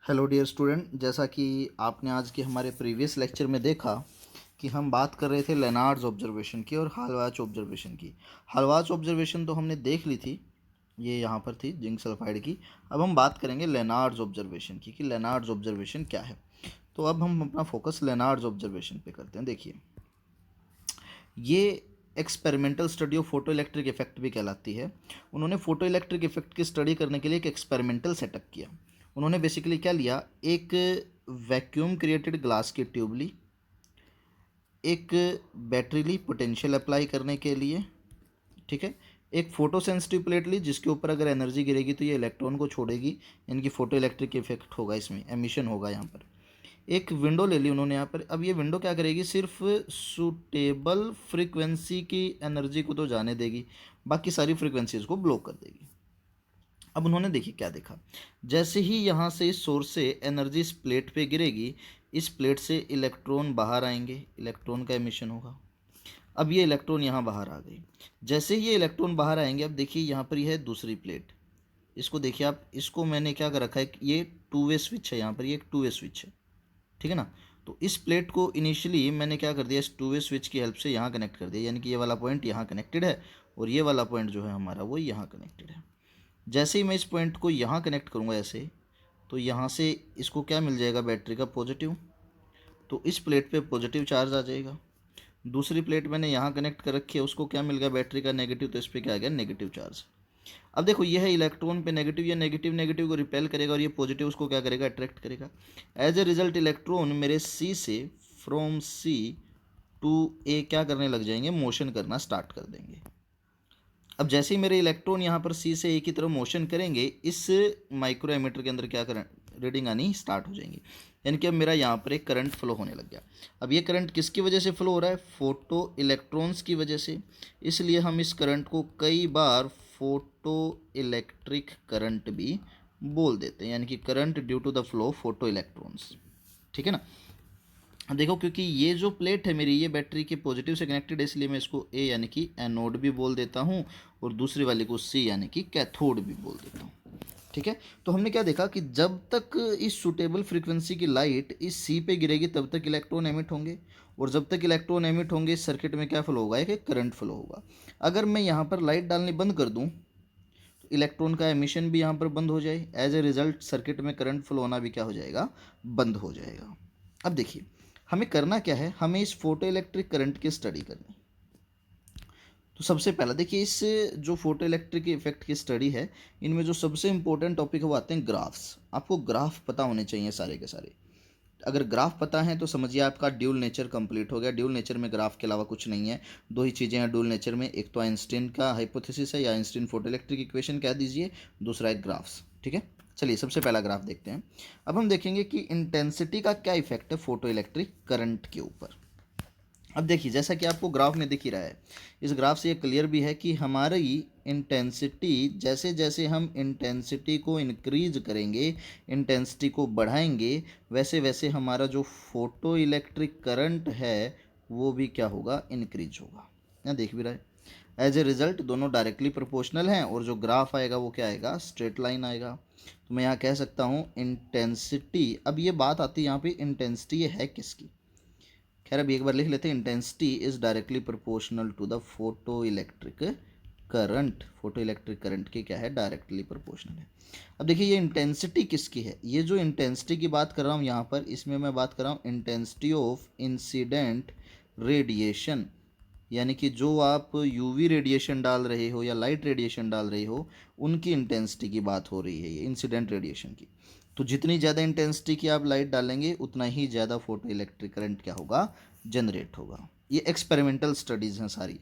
Hello dear student, जैसा कि आपने आज के हमारे प्रीवियस लेक्चर में देखा कि हम बात कर रहे थे लेनार्ड्स ऑब्जर्वेशन की और हालवाच ऑब्जर्वेशन की। हालवाच ऑब्जर्वेशन तो हमने देख ली थी, ये यहाँ पर थी जिंक सल्फाइड की। अब हम बात करेंगे लेनार्ड्स ऑब्जर्वेशन की कि लेनार्ड्स ऑब्जर्वेशन क्या है। तो अब हम अपना फोकस लेनार्ड्स ऑब्जर्वेशन पे करते हैं। देखिए, ये experimental study of photo electric effect भी कहलाती है। उन्होंने फोटो इलेक्ट्रिक इफेक्ट की स्टडी करने के लिए एक एक्सपेरिमेंटल सेटअप किया। उन्होंने बेसिकली क्या लिया, एक वैक्यूम क्रिएटेड ग्लास की ट्यूब ली, एक बैटरी ली पोटेंशियल अप्लाई करने के लिए, ठीक है, एक फोटो सेंसिटिव प्लेट ली जिसके ऊपर अगर एनर्जी गिरेगी तो ये इलेक्ट्रॉन को छोड़ेगी, इनकी फोटो इलेक्ट्रिक इफेक्ट होगा, इसमें एमिशन होगा यहाँ पर। एक विंडो ले ली उन्होंने यहाँ पर। अब ये विंडो क्या करेगी, सिर्फ सूटेबल फ्रीक्वेंसी की एनर्जी को तो जाने देगी, बाकी सारी फ्रीक्वेंसीज को ब्लॉक कर देगी। अब उन्होंने देखिए क्या देखा, जैसे ही यहाँ से इस सोर्स से एनर्जी इस प्लेट पे गिरेगी, इस प्लेट से इलेक्ट्रॉन बाहर आएंगे, इलेक्ट्रॉन का एमिशन होगा। अब ये इलेक्ट्रॉन यहाँ बाहर आ गई। जैसे ही ये इलेक्ट्रॉन बाहर आएंगे, अब देखिए यहाँ पर यह है दूसरी प्लेट। इसको देखिए आप, इसको मैंने क्या कर रखा है, ये टू वे स्विच है, यहाँ पर ये एक टू वे स्विच है, ठीक है ना। तो इस प्लेट को इनिशियली मैंने क्या कर दिया, इस टू वे स्विच की हेल्प से यहाँ कनेक्ट कर दिया, यानी कि ये वाला पॉइंट यहाँ कनेक्टेड है और ये वाला पॉइंट जो है हमारा वो यहाँ कनेक्टेड है। जैसे ही मैं इस पॉइंट को यहाँ कनेक्ट करूँगा ऐसे, तो यहाँ से इसको क्या मिल जाएगा, बैटरी का पॉजिटिव। तो इस प्लेट पे पॉजिटिव चार्ज आ जाएगा। दूसरी प्लेट मैंने यहाँ कनेक्ट कर रखी है, उसको क्या मिल गया, बैटरी का नेगेटिव, तो इस पर क्या आ गया, नेगेटिव चार्ज। अब देखो, यह है इलेक्ट्रॉन पे नेगेटिव, ये नेगेटिव नेगेटिव को रिपेल करेगा और ये पॉजिटिव उसको क्या करेगा, अट्रैक्ट करेगा। एज ए रिजल्ट इलेक्ट्रॉन मेरे सी से, फ्रॉम सी टू ए क्या करने लग जाएंगे, मोशन करना स्टार्ट कर देंगे। अब जैसे ही मेरे इलेक्ट्रॉन यहाँ पर सी से ए की तरफ मोशन करेंगे, इस माइक्रो एमीटर के अंदर क्या करें, रीडिंग आनी स्टार्ट हो जाएंगी। यानी कि अब मेरा यहाँ पर एक करंट फ्लो होने लग गया। अब ये करंट किसकी वजह से फ्लो हो रहा है, फोटो इलेक्ट्रॉन्स की वजह से। इसलिए हम इस करंट को कई बार फोटो इलेक्ट्रिक करंट भी बोल देते हैं, यानी कि current due to the flow of photo electrons, ठीक है ना। देखो, क्योंकि ये जो प्लेट है मेरी, ये बैटरी के पॉजिटिव से कनेक्टेड है, इसलिए मैं इसको ए यानी कि एनोड भी बोल देता हूँ और दूसरी वाली को सी यानी कि कैथोड भी बोल देता हूँ, ठीक है। तो हमने क्या देखा कि जब तक इस सुटेबल फ्रीक्वेंसी की लाइट इस सी पे गिरेगी तब तक इलेक्ट्रॉन एमिट होंगे, और जब तक इलेक्ट्रॉन एमिट होंगे इस सर्किट में क्या फ्लो होगा, एक करंट फ्लो होगा। अगर मैं यहाँ पर लाइट डालनी बंद कर दूँ तो इलेक्ट्रॉन का एमिशन भी यहाँ पर बंद हो जाए, एज ए रिजल्ट सर्किट में करंट फ्लो होना भी क्या हो जाएगा, बंद हो जाएगा। अब देखिए, हमें करना क्या है, हमें इस फोटो इलेक्ट्रिक करंट की स्टडी करनी। तो सबसे पहला देखिए, इस जो फोटो इलेक्ट्रिक इफेक्ट की स्टडी है, इनमें जो सबसे इंपॉर्टेंट टॉपिक है वो आते हैं ग्राफ्स। आपको ग्राफ पता होने चाहिए सारे के सारे। अगर ग्राफ पता है तो समझिए आपका ड्यूल नेचर कंप्लीट हो गया। ड्यूल नेचर में ग्राफ के अलावा कुछ नहीं है, दो ही चीज़ें हैं ड्यूल नेचर में, एक तो आइंस्टीन का हाइपोथेसिस है या आइंस्टीन फोटो इलेक्ट्रिक इक्वेशन कह दीजिए, दूसरा एक ग्राफ्स, ठीक है। चलिए सबसे पहला ग्राफ देखते हैं। अब हम देखेंगे कि इंटेंसिटी का क्या इफेक्ट है फोटो इलेक्ट्रिक करंट के ऊपर। अब देखिए, जैसा कि आपको ग्राफ में दिख ही रहा है, इस ग्राफ से ये क्लियर भी है कि हमारी इंटेंसिटी, जैसे जैसे हम इंटेंसिटी को इंक्रीज करेंगे, इंटेंसिटी को बढ़ाएंगे, वैसे वैसे हमारा जो फोटो इलेक्ट्रिक करंट है वो भी क्या होगा, इंक्रीज होगा। यहाँ देख भी रहा है, एज ए रिजल्ट दोनों डायरेक्टली प्रोपोर्शनल हैं और जो ग्राफ आएगा वो क्या आएगा, स्ट्रेट लाइन आएगा। तो मैं यहाँ कह सकता हूँ इंटेंसिटी, अब ये बात आती है यहाँ पे, इंटेंसिटी ये है किसकी। खैर अभी एक बार लिख लेते हैं, intensity is directly proportional to the photo electric current. Photo electric current की क्या है, डायरेक्टली प्रोपोर्शनल है। अब देखिए, ये इंटेंसिटी किसकी है, ये जो इंटेंसिटी की बात कर रहा हूँ यहाँ पर, इसमें मैं बात कर रहा हूँ इंटेंसिटी ऑफ इंसिडेंट रेडिएशन, यानी कि जो आप यूवी रेडिएशन डाल रहे हो या लाइट रेडिएशन डाल रहे हो, उनकी इंटेंसिटी की बात हो रही है, ये इंसिडेंट रेडिएशन की। तो जितनी ज़्यादा इंटेंसिटी की आप लाइट डालेंगे उतना ही ज़्यादा फोटो इलेक्ट्रिक करंट क्या होगा, जनरेट होगा। ये एक्सपेरिमेंटल स्टडीज़ हैं सारी,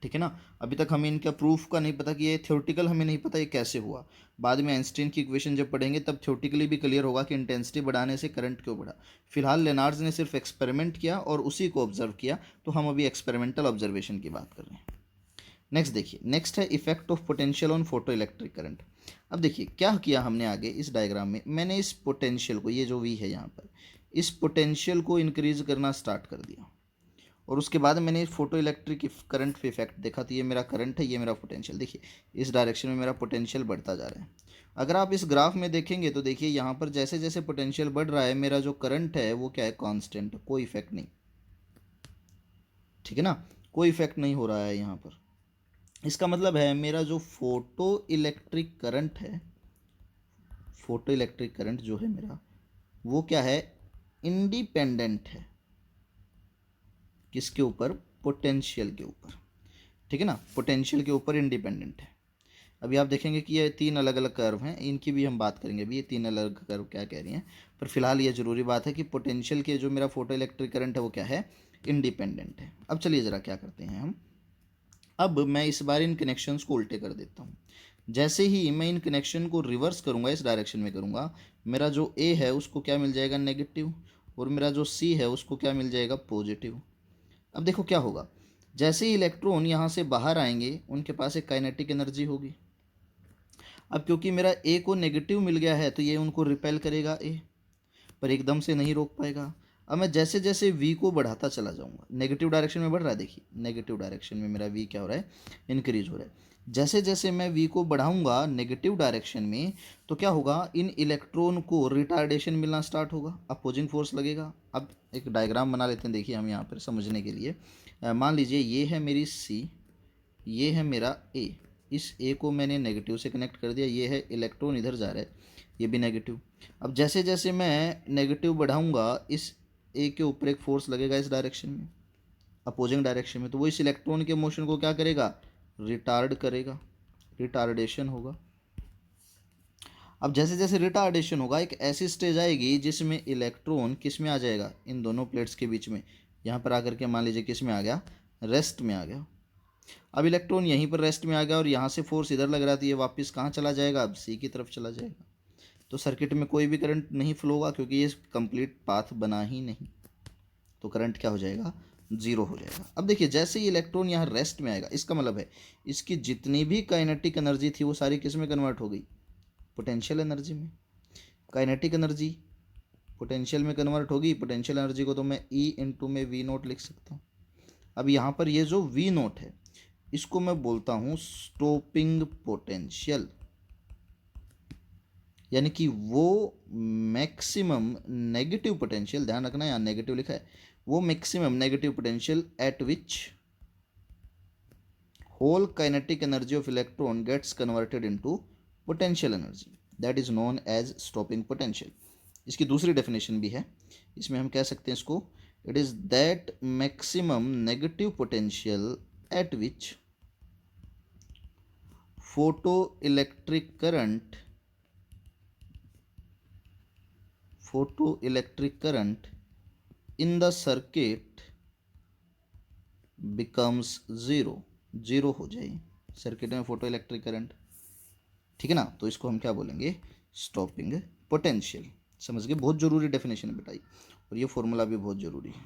ठीक है ना। अभी तक हमें इनका प्रूफ का नहीं पता, कि ये थ्योरेटिकल हमें नहीं पता ये कैसे हुआ। बाद में आइंस्टीन की इक्वेशन जब पढ़ेंगे तब थ्योरेटिकली भी क्लियर होगा कि इंटेंसिटी बढ़ाने से करंट क्यों बढ़ा। फिलहाल लेनार्ड्स ने सिर्फ एक्सपेरिमेंट किया और उसी को ऑब्जर्व किया, तो हम अभी एक्सपेरिमेंटल ऑब्जर्वेशन की बात कर रहे हैं। नेक्स्ट देखिए, नेक्स्ट है effect of potential on photo electric current. अब देखिए क्या किया हमने आगे, इस डायग्राम में मैंने इस पोटेंशियल को, ये जो वी है यहाँ पर, इस पोटेंशियल को इंक्रीज करना स्टार्ट कर दिया, और उसके बाद मैंने फोटो इलेक्ट्रिक करंट पे इफेक्ट देखा। तो ये मेरा करंट है, ये मेरा पोटेंशियल, देखिए इस डायरेक्शन में मेरा पोटेंशियल बढ़ता जा रहा है, अगर आप इस ग्राफ में देखेंगे तो देखिए यहाँ पर जैसे जैसे पोटेंशियल बढ़ रहा है मेरा जो करंट है वो क्या है, कांस्टेंट, कोई इफेक्ट नहीं, ठीक है ना, कोई इफेक्ट नहीं हो रहा है यहाँ पर। इसका मतलब है मेरा जो फोटो इलेक्ट्रिक करंट है, फोटो इलेक्ट्रिक करंट जो है मेरा, वो क्या है, इंडिपेंडेंट है, किसके ऊपर, पोटेंशियल के ऊपर, ठीक है ना, पोटेंशियल के ऊपर इंडिपेंडेंट है। अभी आप देखेंगे कि ये तीन अलग अलग कर्व हैं, इनकी भी हम बात करेंगे अभी, ये तीन अलग कर्व क्या कह रही हैं, पर फिलहाल ये जरूरी बात है कि पोटेंशियल के जो मेरा फोटो इलेक्ट्रिक करंट है वो क्या है, इंडिपेंडेंट है। अब चलिए ज़रा क्या करते हैं हम, अब मैं इस बार इन कनेक्शंस को उल्टे कर देता हूँ। जैसे ही मैं इन कनेक्शन को रिवर्स करूँगा, इस डायरेक्शन में करूँगा, मेरा जो ए है उसको क्या मिल जाएगा, नेगेटिव, और मेरा जो सी है उसको क्या मिल जाएगा, पॉजिटिव। अब देखो क्या होगा, जैसे ही इलेक्ट्रॉन यहाँ से बाहर आएंगे उनके पास एक काइनेटिक एनर्जी होगी। अब क्योंकि मेरा ए को नेगेटिव मिल गया है तो ये उनको रिपेल करेगा ए, पर एकदम से नहीं रोक पाएगा। अब मैं जैसे जैसे वी को बढ़ाता चला जाऊंगा, नेगेटिव डायरेक्शन में बढ़ रहा है, देखिए नेगेटिव डायरेक्शन में मेरा वी क्या हो रहा है, इंक्रीज हो रहा है। जैसे जैसे मैं वी को बढ़ाऊंगा नेगेटिव डायरेक्शन में तो क्या होगा, इन इलेक्ट्रॉन को रिटार्डेशन मिलना स्टार्ट होगा, अपोजिंग फोर्स लगेगा। अब एक डायग्राम बना लेते हैं, देखिए हम यहाँ पर समझने के लिए, मान लीजिए ये है मेरी सी, ये है मेरा ए, इस ए को मैंने नेगेटिव से कनेक्ट कर दिया, ये है इलेक्ट्रॉन इधर जा रहा है, ये भी नेगेटिव। अब जैसे जैसे मैं नेगेटिव बढ़ाऊंगा इस ए के ऊपर एक फोर्स लगेगा इस डायरेक्शन में, अपोजिंग डायरेक्शन में, तो वो इस इलेक्ट्रॉन के मोशन को क्या करेगा, रिटार्ड करेगा, रिटार्डेशन होगा। अब जैसे जैसे रिटार्डेशन होगा एक ऐसी स्टेज आएगी जिसमें इलेक्ट्रॉन किस में आ जाएगा, इन दोनों प्लेट्स के बीच में, यहाँ पर आकर के मान लीजिए किस में आ गया, रेस्ट में आ गया। अब इलेक्ट्रॉन यहीं पर रेस्ट में आ गया और यहाँ से फोर्स इधर लग रहा था, ये वापस कहाँ चला जाएगा, अब सी की तरफ चला जाएगा। तो सर्किट में कोई भी करंट नहीं फ्लो होगा क्योंकि ये कंप्लीट पाथ बना ही नहीं, तो करंट क्या हो जाएगा, जीरो हो जाएगा। अब देखिए जैसे ही इलेक्ट्रॉन यहाँ रेस्ट में आएगा, इसका मतलब है इसकी जितनी भी काइनेटिक एनर्जी थी वो सारी किस में कन्वर्ट हो गई, पोटेंशियल एनर्जी में। काइनेटिक एनर्जी पोटेंशियल में कन्वर्ट होगी, पोटेंशियल एनर्जी को तो मैं ई इंटू में वी नोट लिख सकता हूँ। अब यहाँ पर ये जो वी नोट है इसको मैं बोलता हूँ स्टॉपिंग पोटेंशियल, यानी कि वो मैक्सिमम नेगेटिव पोटेंशियल, ध्यान रखना यहाँ नेगेटिव लिखा है, वो maximum negative potential at which whole kinetic energy of electron gets converted into potential energy, that is known as stopping potential. इसकी दूसरी डेफिनेशन भी है, इसमें हम कह सकते हैं इसको, it is that maximum negative potential at which photoelectric current in the circuit becomes zero, zero हो जाए सर्किट में फोटो इलेक्ट्रिक करंट, ठीक है ना। तो इसको हम क्या बोलेंगे, स्टॉपिंग पोटेंशियल। समझ गए, बहुत जरूरी डेफिनेशन है बेटा, और ये फॉर्मूला भी बहुत जरूरी है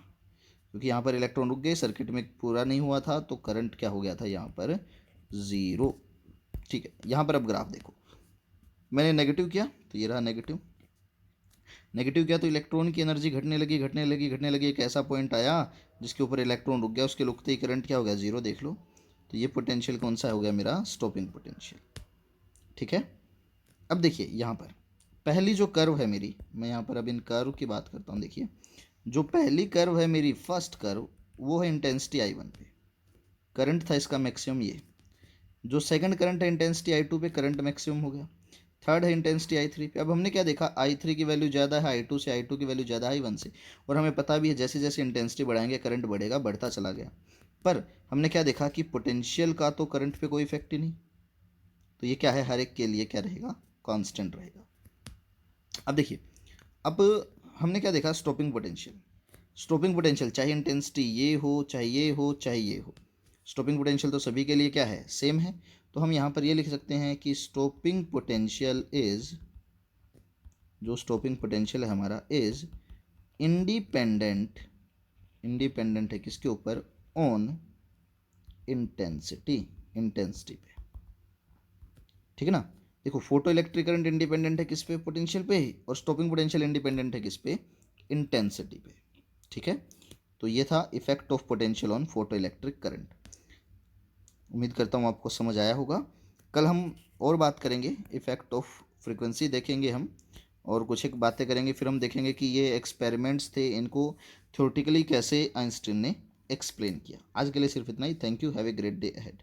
क्योंकि यहाँ पर इलेक्ट्रॉन रुक गए, सर्किट में पूरा नहीं हुआ था तो करंट क्या हो गया था यहाँ पर, ज़ीरो। ठीक है, यहाँ पर अब ग्राफ देखो, मैंने नेगेटिव किया तो ये रहा नेगेटिव, नेगेटिव किया तो इलेक्ट्रॉन की एनर्जी घटने लगी घटने लगी घटने लगी, एक ऐसा पॉइंट आया जिसके ऊपर इलेक्ट्रॉन रुक गया, उसके रुकते ही करंट क्या हो गया, जीरो। देख लो, तो ये पोटेंशियल कौन सा हो गया मेरा, स्टॉपिंग पोटेंशियल। ठीक है, अब देखिए यहाँ पर पहली जो कर्व है मेरी, मैं यहाँ पर अब इन कर्व की बात करता हूँ। देखिए जो पहली कर्व है मेरी, फर्स्ट कर्व, वो है इंटेंसिटी I1 पे, करंट था इसका मैक्सिमम ये। जो सेकंड करंट है इंटेंसिटी I2 पे, करंट मैक्सिमम हो गया। थर्ड है इंटेंसिटी I3 पे। अब हमने क्या देखा, I3 की वैल्यू ज़्यादा है I2 से, I2 की वैल्यू ज़्यादा है I1 से, और हमें पता भी है जैसे जैसे इंटेंसिटी बढ़ाएंगे करंट बढ़ेगा, बढ़ता चला गया। पर हमने क्या देखा कि पोटेंशियल का तो करंट पे कोई इफेक्ट ही नहीं, तो ये क्या है, हर एक के लिए क्या रहेगा, कांस्टेंट रहेगा। अब देखिए, अब हमने क्या देखा, स्टॉपिंग पोटेंशियल। स्टॉपिंग पोटेंशियल चाहे इंटेंसिटी ये हो, चाहे ये हो, चाहे ये हो, स्टॉपिंग पोटेंशियल तो सभी के लिए क्या है, सेम है। तो हम यहाँ पर ये लिख सकते हैं कि स्टॉपिंग पोटेंशियल इज, जो स्टॉपिंग पोटेंशियल है हमारा, इज इंडिपेंडेंट, इंडिपेंडेंट है किसके ऊपर, ऑन इंटेंसिटी, इंटेंसिटी पे। ठीक है ना। देखो फोटो इलेक्ट्रिक करंट इंडिपेंडेंट है किस पे, पोटेंशियल पे ही, और स्टॉपिंग पोटेंशियल इंडिपेंडेंट है किस पे, इंटेंसिटी पे। ठीक है, तो ये था effect of potential on photo electric current. उम्मीद करता हूँ आपको समझ आया होगा। कल हम और बात करेंगे इफेक्ट ऑफ फ्रीक्वेंसी देखेंगे हम और कुछ एक बातें करेंगे, फिर हम देखेंगे कि ये एक्सपेरिमेंट्स थे, इनको थ्योरेटिकली कैसे आइंस्टीन ने एक्सप्लेन किया। आज के लिए सिर्फ इतना ही। Thank you, have a great day ahead.